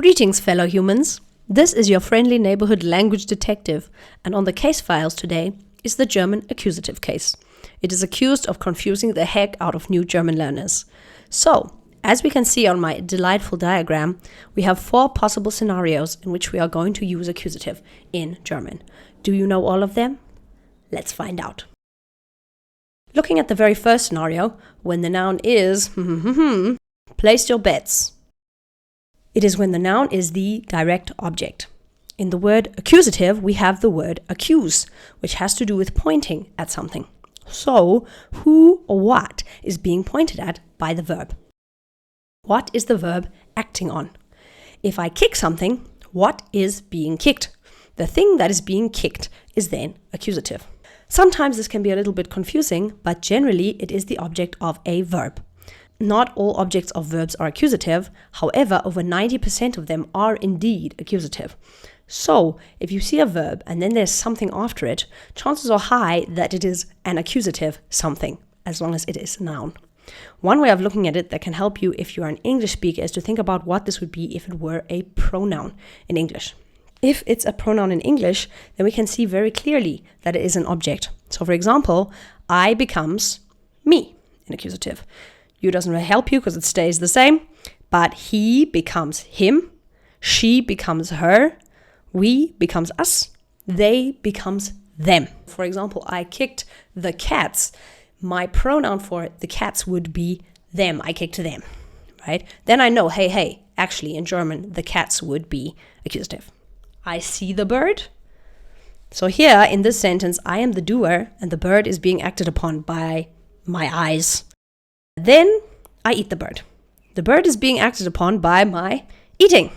Greetings, fellow humans. This is your friendly neighborhood language detective, and on the case files today is the German accusative case. It is accused of confusing the heck out of new German learners. So, as we can see on my delightful diagram, we have 4 possible scenarios in which we are going to use accusative in German. Do you know all of them? Let's find out. Looking at the very first scenario, when the noun is place your bets. It is when the noun is the direct object. In the word accusative, we have the word accuse, which has to do with pointing at something. So, who or what is being pointed at by the verb? What is the verb acting on? If I kick something, what is being kicked? The thing that is being kicked is then accusative. Sometimes this can be a little bit confusing, but generally it is the object of a verb. Not all objects of verbs are accusative, however, over 90% of them are indeed accusative. So, if you see a verb and then there's something after it, chances are high that it is an accusative something, as long as it is a noun. One way of looking at it that can help you if you are an English speaker is to think about what this would be if it were a pronoun in English. If it's a pronoun in English, then we can see very clearly that it is an object. So, for example, I becomes me in accusative. You doesn't really help you because it stays the same, but he becomes him, she becomes her, we becomes us, they becomes them. For example, I kicked the cats. My pronoun for the cats would be them. I kicked them, right? Then I know, hey, actually in German, the cats would be accusative. I see the bird. So here in this sentence, I am the doer and the bird is being acted upon by my eyes. Then I eat the bird. The bird is being acted upon by my eating.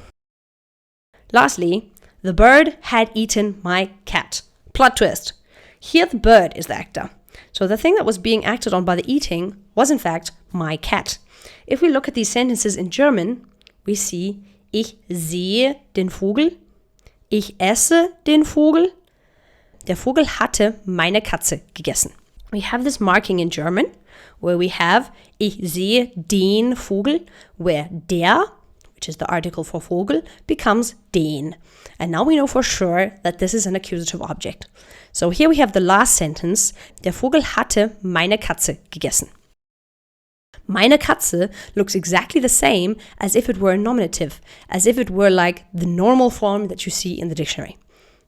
Lastly, the bird had eaten my cat. Plot twist. Here the bird is the actor. So the thing that was being acted on by the eating was in fact my cat. If we look at these sentences in German, we see ich sehe den Vogel, ich esse den Vogel, der Vogel hatte meine Katze gegessen. We have this marking in German where we have ich sehe den Vogel, where der, which is the article for Vogel, becomes den. And now we know for sure that this is an accusative object. So here we have the last sentence, der Vogel hatte meine Katze gegessen. Meine Katze looks exactly the same as if it were a nominative, as if it were like the normal form that you see in the dictionary.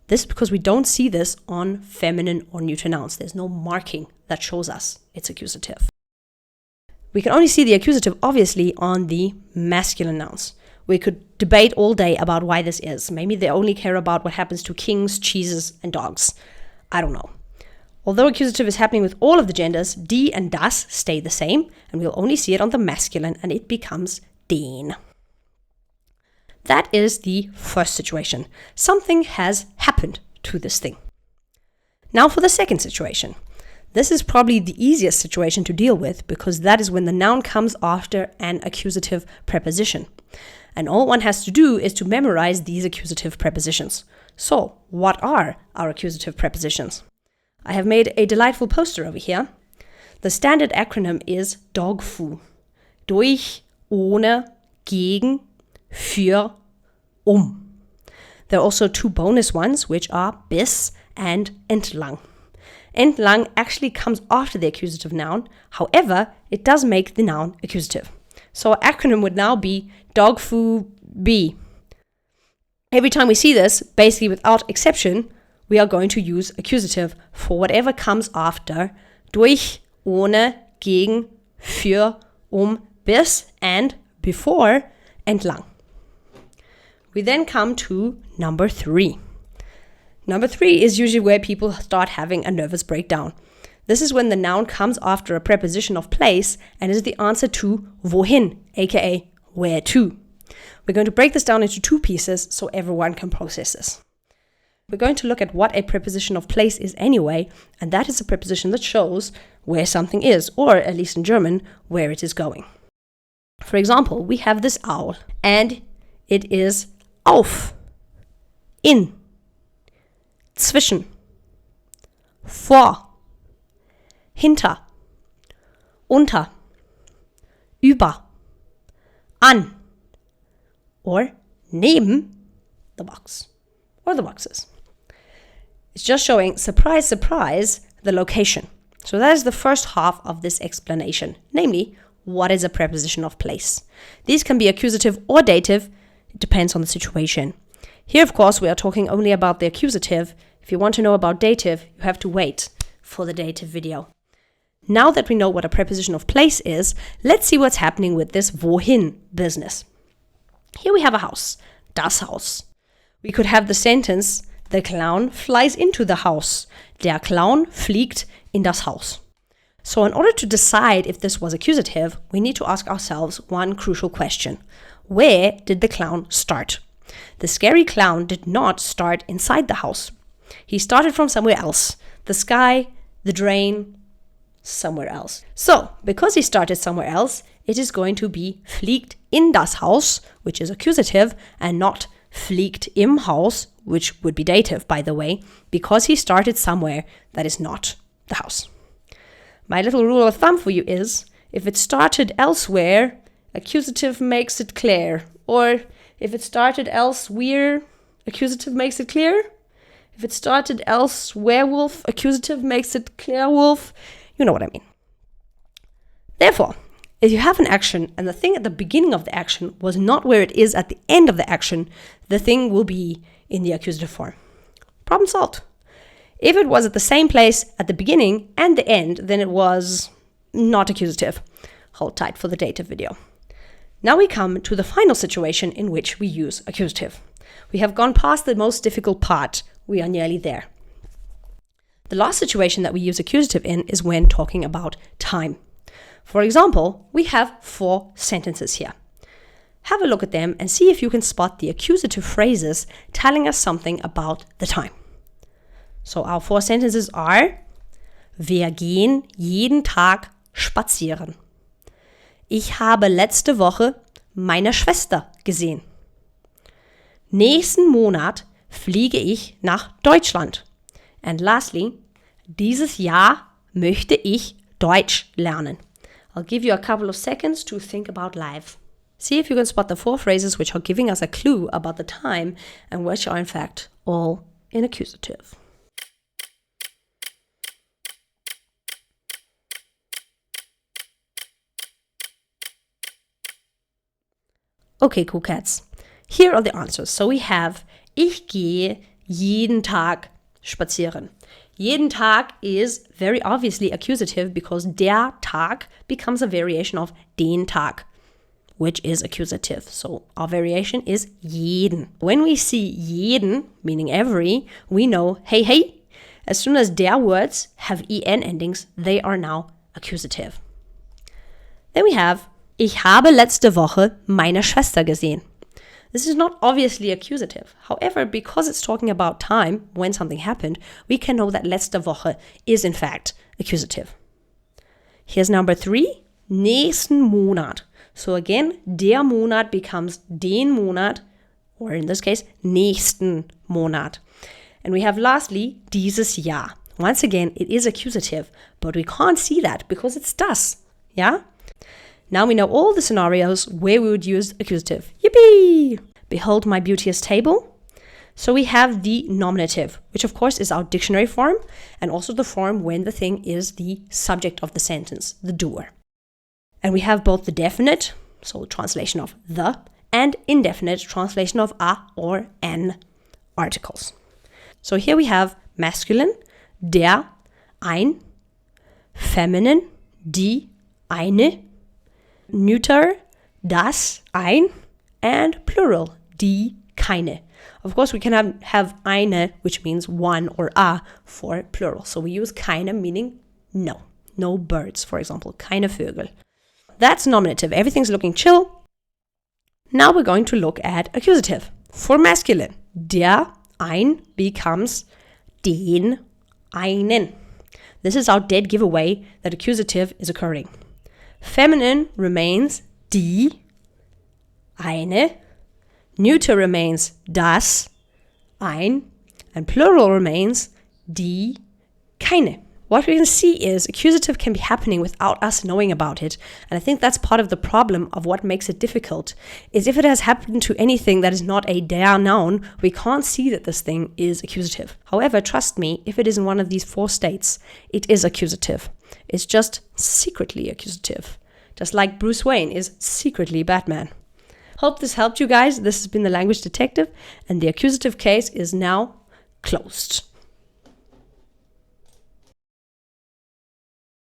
This is because we don't see this on feminine or neuter nouns. There's no marking that shows us it's accusative. We can only see the accusative, obviously, on the masculine nouns. We could debate all day about why this is. Maybe they only care about what happens to kings, cheeses, and dogs. I don't know. Although accusative is happening with all of the genders, die and das stay the same, and we'll only see it on the masculine, and it becomes den. That is the first situation. Something has happened to this thing. Now for the second situation. This is probably the easiest situation to deal with because that is when the noun comes after an accusative preposition. And all one has to do is to memorize these accusative prepositions. So, what are our accusative prepositions? I have made a delightful poster over here. The standard acronym is DOGFU. Durch, ohne, gegen, für, There are also 2 bonus ones, which are bis and entlang. Entlang actually comes after the accusative noun. However, it does make the noun accusative. So our acronym would now be DOGFU B. Every time we see this, basically without exception, we are going to use accusative for whatever comes after durch, ohne, gegen, für, bis, and before entlang. We then come to number 3. Number 3 is usually where people start having a nervous breakdown. This is when the noun comes after a preposition of place and is the answer to wohin, aka where to. We're going to break this down into 2 pieces so everyone can process this. We're going to look at what a preposition of place is anyway, and that is a preposition that shows where something is, or at least in German, where it is going. For example, we have this owl, and it is auf, in, zwischen, vor, hinter, unter, über, an, or neben the box or the boxes. It's just showing, surprise, surprise, the location. So that is the first half of this explanation, namely, what is a preposition of place? These can be accusative or dative. It depends on the situation. Here, of course, we are talking only about the accusative. If you want to know about dative, you have to wait for the dative video. Now that we know what a preposition of place is, let's see what's happening with this wohin business. Here we have a house, das Haus. We could have the sentence, the clown flies into the house. Der Clown fliegt in das Haus. So in order to decide if this was accusative, we need to ask ourselves one crucial question. Where did the clown start? The scary clown did not start inside the house. He started from somewhere else. The sky, the drain, somewhere else. So, because he started somewhere else, it is going to be fliegt in das Haus, which is accusative, and not fliegt im Haus, which would be dative, by the way, because he started somewhere that is not the house. My little rule of thumb for you is, if it started elsewhere, accusative makes it clear. Or if it started elsewhere, accusative makes it clear. If it started else werewolf, accusative makes it clear wolf. You know what I mean. Therefore, if you have an action and the thing at the beginning of the action was not where it is at the end of the action, the thing will be in the accusative form. Problem solved. If it was at the same place at the beginning and the end, then it was not accusative. Hold tight for the dative video. Now we come to the final situation in which we use accusative. We have gone past the most difficult part. We are nearly there. The last situation that we use accusative in is when talking about time. For example, we have 4 sentences here. Have a look at them and see if you can spot the accusative phrases telling us something about the time. So our 4 sentences are: Wir gehen jeden Tag spazieren. Ich habe letzte Woche meine Schwester gesehen. Nächsten Monat fliege ich nach Deutschland. And lastly, dieses Jahr möchte ich Deutsch lernen. I'll give you a couple of seconds to think about life. See if you can spot the 4 phrases which are giving us a clue about the time and which are in fact all in accusative. Okay, cool cats. Here are the answers. So we have, ich gehe jeden Tag spazieren. Jeden Tag is very obviously accusative because der Tag becomes a variation of den Tag, which is accusative. So our variation is jeden. When we see jeden, meaning every, we know, hey, hey. As soon as der words have en endings, they are now accusative. Then we have, ich habe letzte Woche meine Schwester gesehen. This is not obviously accusative. However, because it's talking about time, when something happened, we can know that letzte Woche is in fact accusative. Here's number 3, nächsten Monat. So again, der Monat becomes den Monat, or in this case, nächsten Monat. And we have lastly, dieses Jahr. Once again, it is accusative, but we can't see that because it's das. Yeah? Now we know all the scenarios where we would use accusative. Yippee! Behold my beauteous table. So we have the nominative, which of course is our dictionary form, and also the form when the thing is the subject of the sentence, the doer. And we have both the definite, so translation of the, and indefinite translation of a or an articles. So here we have masculine, der, ein, feminine, die, eine, neuter, das, ein, and plural, die, keine. Of course, we can have eine, which means one, or a for plural. So we use keine, meaning no. No birds, for example, keine Vögel. That's nominative. Everything's looking chill. Now we're going to look at accusative. For masculine, der, ein becomes den, einen. This is our dead giveaway that accusative is occurring. Feminine remains die, eine. Neuter remains das, ein. And plural remains die, keine. what we can see is accusative can be happening without us knowing about it. And I think that's part of the problem of what makes it difficult, is if it has happened to anything that is not a der noun, we can't see that this thing is accusative. However, trust me, if it is in one of these 4 states, it is accusative. It's just secretly accusative. Just like Bruce Wayne is secretly Batman. Hope this helped you guys. This has been The Language Detective, and the accusative case is now closed.